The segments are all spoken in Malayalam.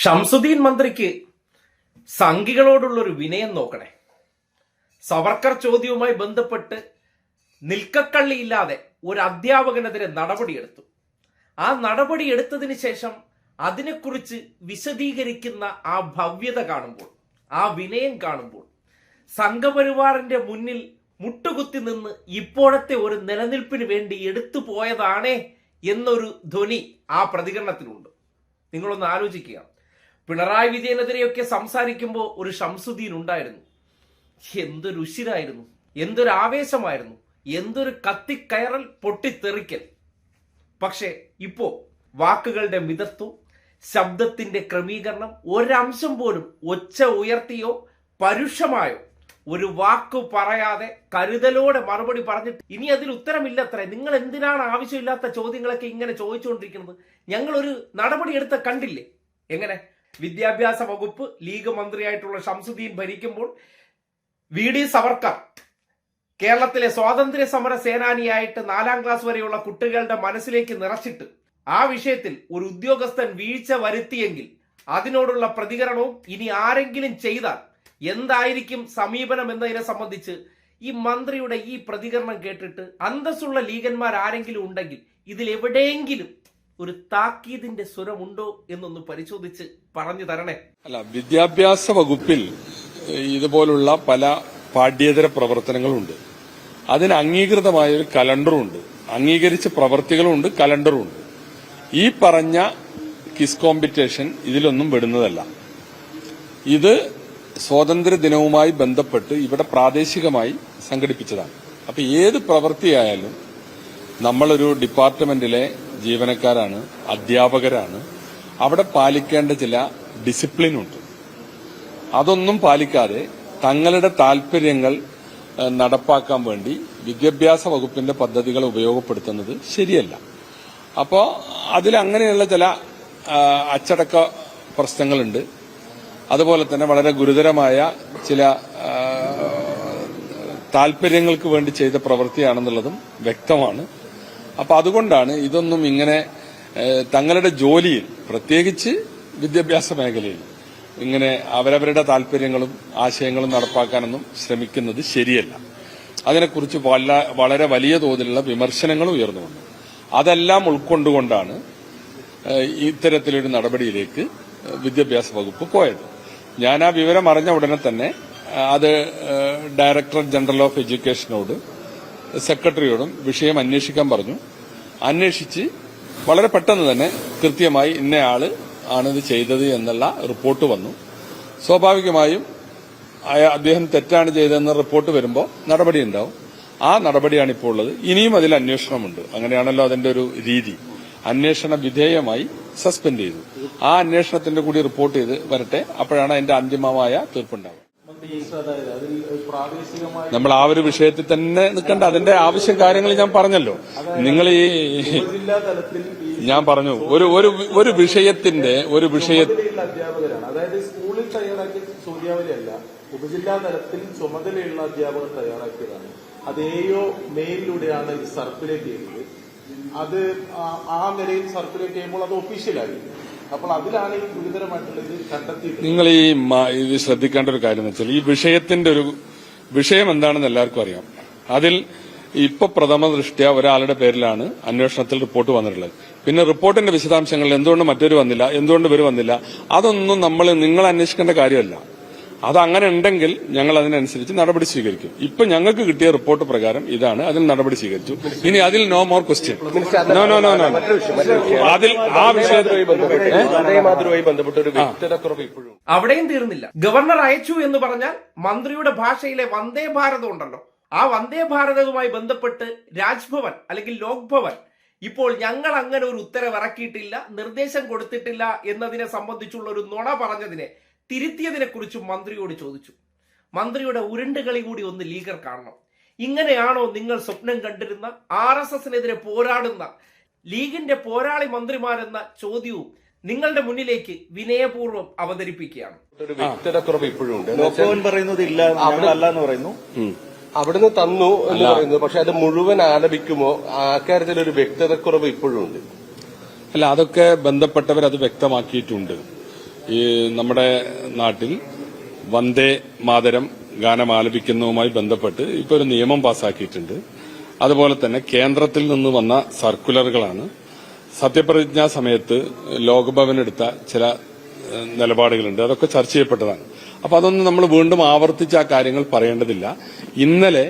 ഷംസുദ്ദീൻ മന്ത്രിക്ക് സംഘികളോടുള്ളൊരു വിനയം നോക്കണേ. സവർക്കർ ചോദ്യവുമായി ബന്ധപ്പെട്ട് നിൽക്കക്കള്ളിയില്ലാതെ ഒരു അധ്യാപകനെതിരെ നടപടിയെടുത്തു. ആ നടപടി എടുത്തതിന് ശേഷം അതിനെക്കുറിച്ച് വിശദീകരിക്കുന്ന ആ ഭവ്യത കാണുമ്പോൾ, ആ വിനയം കാണുമ്പോൾ, സംഘപരിവാറിന്റെ മുന്നിൽ മുട്ടുകുത്തി നിന്ന് ഇപ്പോഴത്തെ ഒരു നിലനിൽപ്പിന് വേണ്ടി എടുത്തു പോയതാണേ എന്നൊരു ധ്വനി ആ പ്രതികരണത്തിലുണ്ട്. നിങ്ങളൊന്ന് ആലോചിക്കുക. പിണറായി വിജയനെതിരെയൊക്കെ സംസാരിക്കുമ്പോൾ ഒരു ഷംസുദ്ദീൻ ഉണ്ടായിരുന്നു. എന്തൊരു ഉശിരായിരുന്നു, എന്തൊരു ആവേശമായിരുന്നു, എന്തൊരു കത്തിക്കയറൽ, പൊട്ടിത്തെറിക്കൽ. പക്ഷെ ഇപ്പോ വാക്കുകളുടെ മിതത്വം, ശബ്ദത്തിന്റെ ക്രമീകരണം, ഒരംശം പോലും ഒച്ച ഉയർത്തിയോ പരുഷമായോ ഒരു വാക്കു പറയാതെ കരുതലോടെ മറുപടി പറഞ്ഞിട്ട് ഇനി അതിൽ ഉത്തരമില്ലത്രേ. നിങ്ങൾ എന്തിനാണ് ആവശ്യമില്ലാത്ത ചോദ്യങ്ങളൊക്കെ ഇങ്ങനെ ചോദിച്ചുകൊണ്ടിരിക്കുന്നത്? ഞങ്ങളൊരു നടപടി എടുത്ത കണ്ടില്ലേ? എങ്ങനെ വിദ്യാഭ്യാസ വകുപ്പ് ലീഗ് മന്ത്രിയായിട്ടുള്ള ഷംസുദ്ദീൻ ഭരിക്കുമ്പോൾ വി.ഡി. സവർക്കർ കേരളത്തിലെ സ്വാതന്ത്ര്യ സമര സേനാനിയായിട്ട് 4ാം ക്ലാസ് വരെയുള്ള കുട്ടികളുടെ മനസ്സിലേക്ക് നിറച്ചിട്ട് ആ വിഷയത്തിൽ ഒരു ഉദ്യോഗസ്ഥൻ വീഴ്ച വരുത്തിയെങ്കിൽ അതിനോടുള്ള പ്രതികരണവും ഇനി ആരെങ്കിലും ചെയ്താൽ എന്തായിരിക്കും സമീപനം എന്നതിനെ സംബന്ധിച്ച് ഈ മന്ത്രിയുടെ ഈ പ്രതികരണം കേട്ടിട്ട് അന്തസ്സുള്ള ലീഗന്മാർ ആരെങ്കിലും ഉണ്ടെങ്കിൽ ഇതിൽ എവിടെയെങ്കിലും ഒരു താക്കീതിന്റെ സ്വരമുണ്ടോ എന്നൊന്ന് പരിശോധിച്ച് പറഞ്ഞു തരണേ. അല്ല, വിദ്യാഭ്യാസ വകുപ്പിൽ ഇതുപോലുള്ള പല പാഠ്യേതര പ്രവർത്തനങ്ങളുണ്ട്. അതിന് അംഗീകൃതമായ ഒരു കലണ്ടറുണ്ട്, അംഗീകരിച്ച പ്രവർത്തികളുണ്ട്, കലണ്ടറുണ്ട്. ഈ പറഞ്ഞ ക്വിസ് കോമ്പറ്റീഷൻ ഇതിലൊന്നും പെടുന്നതല്ല. ഇത് സ്വാതന്ത്ര്യ ദിനവുമായി ബന്ധപ്പെട്ട് ഇവിടെ പ്രാദേശികമായി സംഘടിപ്പിച്ചതാണ്. അപ്പൊ ഏത് പ്രവൃത്തിയായാലും നമ്മളൊരു ഡിപ്പാർട്ട്മെന്റിലെ ജീവനക്കാരാണ്, അധ്യാപകരാണ്. അവിടെ പാലിക്കേണ്ട ചില ഡിസിപ്ലിൻ ഉണ്ട്. അതൊന്നും പാലിക്കാതെ തങ്ങളുടെ താൽപര്യങ്ങൾ നടപ്പാക്കാൻ വേണ്ടി വിദ്യാഭ്യാസ വകുപ്പിന്റെ പദ്ധതികൾ ഉപയോഗപ്പെടുത്തുന്നത് ശരിയല്ല. അപ്പോൾ അതിലങ്ങനെയുള്ള ചില അച്ചടക്ക പ്രശ്നങ്ങളുണ്ട്. അതുപോലെ തന്നെ വളരെ ഗുരുതരമായ ചില താൽപര്യങ്ങൾക്ക് വേണ്ടി ചെയ്ത പ്രവൃത്തിയാണെന്നുള്ളതും വ്യക്തമാണ്. അപ്പൊ അതുകൊണ്ടാണ് ഇതൊന്നും ഇങ്ങനെ തങ്ങളുടെ ജോലിയിൽ, പ്രത്യേകിച്ച് വിദ്യാഭ്യാസ മേഖലയിൽ, ഇങ്ങനെ അവരവരുടെ താൽപര്യങ്ങളും ആശയങ്ങളും നടപ്പാക്കാനൊന്നും ശ്രമിക്കുന്നത് ശരിയല്ല. അതിനെക്കുറിച്ച് വളരെ വലിയ തോതിലുള്ള വിമർശനങ്ങൾ ഉയർന്നു വന്നു. അതെല്ലാം ഉൾക്കൊണ്ടുകൊണ്ടാണ് ഇത്തരത്തിലൊരു നടപടിയിലേക്ക് വിദ്യാഭ്യാസ വകുപ്പ് പോയത്. ഞാൻ ആ വിവരം അറിഞ്ഞ ഉടനെ തന്നെ അത് ഡയറക്ടർ ജനറൽ ഓഫ് എഡ്യൂക്കേഷനോട്, സെക്രട്ടറിയോടും വിഷയം അന്വേഷിക്കാൻ പറഞ്ഞു. അന്വേഷിച്ച് വളരെ പെട്ടെന്ന് തന്നെ കൃത്യമായി ഇന്നയാള് ആണിത് ചെയ്തത് എന്നുള്ള റിപ്പോർട്ട് വന്നു. സ്വാഭാവികമായും അദ്ദേഹം തെറ്റാണ് ചെയ്തതെന്ന് റിപ്പോർട്ട് വരുമ്പോൾ നടപടി ഉണ്ടാവും. ആ നടപടിയാണ് ഇപ്പോൾ ഉള്ളത്. ഇനിയും അതിൽ അന്വേഷണമുണ്ട്. അങ്ങനെയാണല്ലോ അതിന്റെ ഒരു രീതി. അന്വേഷണ വിധേയമായി സസ്പെൻഡ് ചെയ്തു. ആ അന്വേഷണത്തിന്റെ കൂടി റിപ്പോർട്ട് ചെയ്ത് വരട്ടെ. അപ്പോഴാണ് അതിന്റെ അന്തിമമായ തീർപ്പുണ്ടാവുക. നമ്മൾ ആ ഒരു വിഷയത്തിൽ തന്നെ നിൽക്കേണ്ട. അതിന്റെ ആവശ്യം കാര്യങ്ങൾ ഞാൻ പറഞ്ഞല്ലോ. നിങ്ങൾ ഈ ഞാൻ പറഞ്ഞു ഒരു വിഷയത്തിന്റെ അധ്യാപകരാണ്, അതായത് സ്കൂളിൽ തയ്യാറാക്കിയ ചോദ്യാവലിയല്ല, ഉപജില്ലാ തലത്തിൽ ചുമതലയുള്ള അധ്യാപകർ തയ്യാറാക്കിയതാണ്. അത് മെയിലിലൂടെയാണ് ഇത് സർക്കുലേറ്റ് ചെയ്തത്. അത് ആ നിലയിൽ സർക്കുലേറ്റ് ചെയ്യുമ്പോൾ അത് ഒഫീഷ്യലായി. അപ്പോൾ അതിലാണ് ഈ ഗുരുതരമായിട്ടുള്ള ഇത് കണ്ടെത്തിയത്. നിങ്ങൾ ഇത് ശ്രദ്ധിക്കേണ്ട ഒരു കാര്യം എന്ന് വെച്ചാൽ, ഈ വിഷയത്തിന്റെ ഒരു വിഷയം എന്താണെന്ന് എല്ലാവർക്കും അറിയാം. അതിൽ ഇപ്പൊ പ്രഥമ ദൃഷ്ട്യാ ഒരാളുടെ പേരിലാണ് അന്വേഷണത്തിൽ റിപ്പോർട്ട് വന്നിട്ടുള്ളത്. പിന്നെ റിപ്പോർട്ടിന്റെ വിശദാംശങ്ങൾ എന്തുകൊണ്ട് മറ്റൊരു വന്നില്ല, എന്തുകൊണ്ട് ഇവർ വന്നില്ല, അതൊന്നും നിങ്ങൾ അന്വേഷിക്കേണ്ട കാര്യമല്ല. അതങ്ങനെ ഉണ്ടെങ്കിൽ ഞങ്ങൾ അതിനനുസരിച്ച് നടപടി സ്വീകരിക്കും. ഇപ്പൊ ഞങ്ങൾക്ക് കിട്ടിയ റിപ്പോർട്ട് പ്രകാരം ഇതാണ്, അതിൽ നടപടി സ്വീകരിച്ചു. ഇനി അതിൽ നോ മോർ ക്വസ്റ്റ്യൻ. അതിൽ ആ വിഷയവുമായി ബന്ധപ്പെട്ട ഒരു വ്യക്തതക്കുറവ് ഇപ്പോഴും അവിടെയും തീർന്നില്ല. ഗവർണർ അയച്ചു എന്ന് പറഞ്ഞാൽ മന്ത്രിയുടെ ഭാഷയിലെ വന്ദേ ഭാരതം ഉണ്ടല്ലോ, ആ വന്ദേ ഭാരതവുമായി ബന്ധപ്പെട്ട് രാജ്ഭവൻ അല്ലെങ്കിൽ ലോക്ഭവൻ ഇപ്പോൾ ഞങ്ങൾ അങ്ങനെ ഒരു ഉത്തരവ് ഇറക്കിയിട്ടില്ല, നിർദ്ദേശം കൊടുത്തിട്ടില്ല എന്നതിനെ സംബന്ധിച്ചുള്ള ഒരു നുണ പറഞ്ഞതിനെ തിരുത്തിയതിനെ കുറിച്ച് മന്ത്രിയോട് ചോദിച്ചു. മന്ത്രിയുടെ ഉരുണ്ടുകളി കൂടി ഒന്ന് ലീഗർ കാണണം. ഇങ്ങനെയാണോ നിങ്ങൾ സ്വപ്നം കണ്ടിരുന്ന RSSനെതിരെ പോരാടുന്ന ലീഗിന്റെ പോരാളി മന്ത്രിമാരെന്ന ചോദ്യവും നിങ്ങളുടെ മുന്നിലേക്ക് വിനയപൂർവ്വം അവതരിപ്പിക്കുകയാണ്. ഒരു വ്യക്തതക്കുറവ് ഇപ്പോഴും ഉണ്ട്. പറയുന്നത് ഇല്ല, അല്ല എന്ന് പറയുന്നു. അവിടുന്ന് തന്നു എന്ന് പറയുന്നു. പക്ഷെ അത് മുഴുവൻ ആലപിക്കുമോ? അക്കാര്യത്തിൽ ഒരു വ്യക്തതക്കുറവ് ഇപ്പോഴും ഉണ്ട്. അല്ല, അതൊക്കെ ബന്ധപ്പെട്ടവർ അത് വ്യക്തമാക്കിയിട്ടുണ്ട്. ഈ നമ്മുടെ നാട്ടിൽ വന്ദേ മാതരം ഗാനം ആലപിക്കുന്നതുമായി ബന്ധപ്പെട്ട് ഇപ്പോൾ ഒരു നിയമം പാസാക്കിയിട്ടുണ്ട്. അതുപോലെ തന്നെ കേന്ദ്രത്തിൽ നിന്ന് വന്ന സർക്കുലറുകളാണ് സത്യപ്രതിജ്ഞാ സമയത്ത് ലോക്ഭവൻ എടുത്ത ചില നിലപാടുകളുണ്ട്. അതൊക്കെ ചർച്ച ചെയ്യപ്പെട്ടതാണ്. അപ്പൊ അതൊന്നും നമ്മൾ വീണ്ടും ആവർത്തിച്ച് ആ കാര്യങ്ങൾ പറയേണ്ടതില്ല. ഇന്നലെ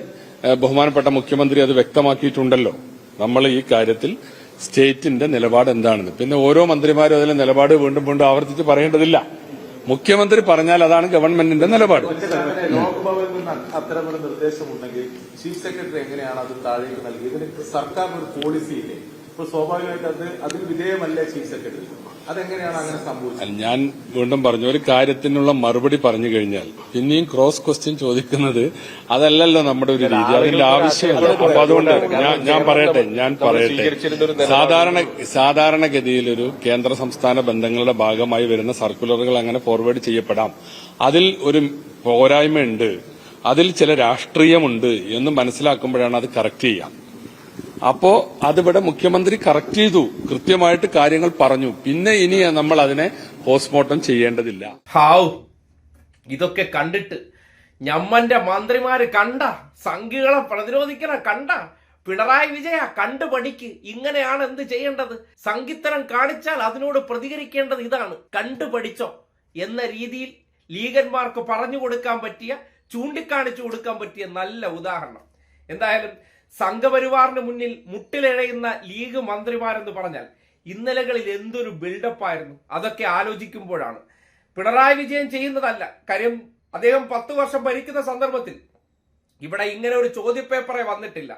ബഹുമാനപ്പെട്ട മുഖ്യമന്ത്രി അത് വ്യക്തമാക്കിയിട്ടുണ്ടല്ലോ. നമ്മൾ ഈ കാര്യത്തിൽ സ്റ്റേറ്റിന്റെ നിലപാട് എന്താണെന്ന്. പിന്നെ ഓരോ മന്ത്രിമാരും അതിലെ നിലപാട് വീണ്ടും വീണ്ടും ആവർത്തിച്ച് പറയേണ്ടതില്ല. മുഖ്യമന്ത്രി പറഞ്ഞാൽ അതാണ് ഗവൺമെന്റിന്റെ നിലപാട്. ലോക്ഭവനിൽ നിന്ന് അത്തരമൊരു നിർദ്ദേശമുണ്ടെങ്കിൽ ചീഫ് സെക്രട്ടറി എങ്ങനെയാണ് അത് താഴേക്ക് നൽകി? ഇതിന് സർക്കാരിന് ഒരു പോളിസി ഇല്ലേ? ഇപ്പോൾ സ്വാഭാവികമായിട്ട് അതിന് വിധേയമല്ലേ ചീഫ് സെക്രട്ടറി? അതെങ്ങനെയാണ് അങ്ങനെ സംഭവിച്ചത്? ഞാൻ വീണ്ടും പറഞ്ഞു, ഒരു കാര്യത്തിനുള്ള മറുപടി പറഞ്ഞു കഴിഞ്ഞാൽ പിന്നെയും ക്രോസ് ക്വസ്റ്റ്യൻ ചോദിക്കുന്നത് അതല്ലല്ലോ നമ്മുടെ ഒരു രീതി. അതിന്റെ ആവശ്യമില്ല. അപ്പൊ അതുകൊണ്ട് ഞാൻ പറയട്ടെ സാധാരണഗതിയിൽ ഒരു കേന്ദ്ര സംസ്ഥാന ബന്ധങ്ങളുടെ ഭാഗമായി വരുന്ന സർക്കുലറുകൾ അങ്ങനെ ഫോർവേഡ് ചെയ്യപ്പെടാം. അതിൽ ഒരു പോരായ്മയുണ്ട്, അതിൽ ചില രാഷ്ട്രീയമുണ്ട് എന്ന് മനസ്സിലാക്കുമ്പോഴാണ് അത് കറക്റ്റ് ചെയ്യാം. അപ്പോ അതിവിടെ മുഖ്യമന്ത്രി കറക്റ്റ് ചെയ്തു, കൃത്യമായിട്ട് കാര്യങ്ങൾ പറഞ്ഞു. പിന്നെ ഇനി നമ്മൾ അതിനെ പോസ്റ്റ്മോർട്ടം ചെയ്യേണ്ടതില്ല. ഹാവ്, ഇതൊക്കെ കണ്ടിട്ട് ഞമ്മന്റെ മന്ത്രിമാര് കണ്ട സംഘികളെ പ്രതിരോധിക്കണ കണ്ട പിണറായി വിജയ കണ്ടു പഠിക്ക്. ഇങ്ങനെയാണ് എന്ത് ചെയ്യേണ്ടത്. സംഘിത്തരം കാണിച്ചാൽ അതിനോട് പ്രതികരിക്കേണ്ടത് ഇതാണ്. കണ്ടു പഠിച്ചോ എന്ന രീതിയിൽ ലീഗന്മാർക്ക് പറഞ്ഞു കൊടുക്കാൻ പറ്റിയ, ചൂണ്ടിക്കാണിച്ചു കൊടുക്കാൻ പറ്റിയ നല്ല ഉദാഹരണം. എന്തായാലും സംഘപരിവാറിന് മുന്നിൽ മുട്ടിലിഴയുന്ന ലീഗ് മന്ത്രിമാരെന്ന് പറഞ്ഞാൽ ഇന്നലകളിൽ എന്തൊരു ബിൽഡപ്പായിരുന്നു. അതൊക്കെ ആലോചിക്കുമ്പോഴാണ് പിണറായി വിജയൻ ചെയ്യുന്നതല്ല. കാര്യം അദ്ദേഹം 10 വർഷം ഭരിക്കുന്ന സന്ദർഭത്തിൽ ഇവിടെ ഇങ്ങനെ ഒരു ചോദ്യപേപ്പറെ വന്നിട്ടില്ല.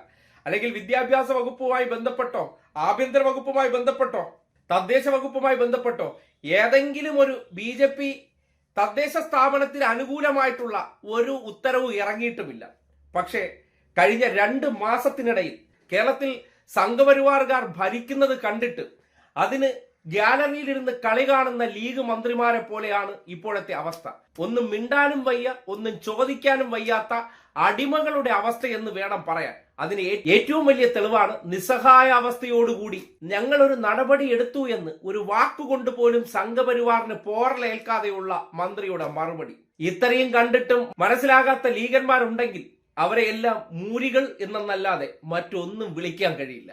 അല്ലെങ്കിൽ വിദ്യാഭ്യാസ വകുപ്പുമായി ബന്ധപ്പെട്ടോ, ആഭ്യന്തര വകുപ്പുമായി ബന്ധപ്പെട്ടോ, തദ്ദേശ വകുപ്പുമായി ബന്ധപ്പെട്ടോ ഏതെങ്കിലും ഒരു BJP തദ്ദേശ സ്ഥാപനത്തിന് അനുകൂലമായിട്ടുള്ള ഒരു ഉത്തരവ് ഇറങ്ങിയിട്ടുമില്ല. പക്ഷേ കഴിഞ്ഞ 2 മാസത്തിനിടയിൽ കേരളത്തിൽ സംഘപരിവാറുകാർ ഭരിക്കുന്നത് കണ്ടിട്ട് അതിന് ഗ്യാലറിയിലിരുന്ന് കളി കാണുന്ന ലീഗ് മന്ത്രിമാരെ പോലെയാണ് ഇപ്പോഴത്തെ അവസ്ഥ. ഒന്നും മിണ്ടാനും വയ്യ, ഒന്നും ചോദിക്കാനും വയ്യാത്ത അടിമകളുടെ അവസ്ഥ എന്ന് വേണം പറയാൻ. അതിന് ഏറ്റവും വലിയ തെളിവാണ് നിസ്സഹായ അവസ്ഥയോടുകൂടി ഞങ്ങളൊരു നടപടി എടുത്തു എന്ന് ഒരു വാക്കുകൊണ്ട് പോലും സംഘപരിവാറിന് പോറലേൽക്കാതെയുള്ള മന്ത്രിയുടെ മറുപടി. ഇത്രയും കണ്ടിട്ടും മനസ്സിലാകാത്ത ലീഗന്മാരുണ്ടെങ്കിൽ അവരെ എല്ലാം മൂരികൾ എന്നല്ലാതെ മറ്റൊന്നും വിളിക്കാൻ കഴിയില്ല.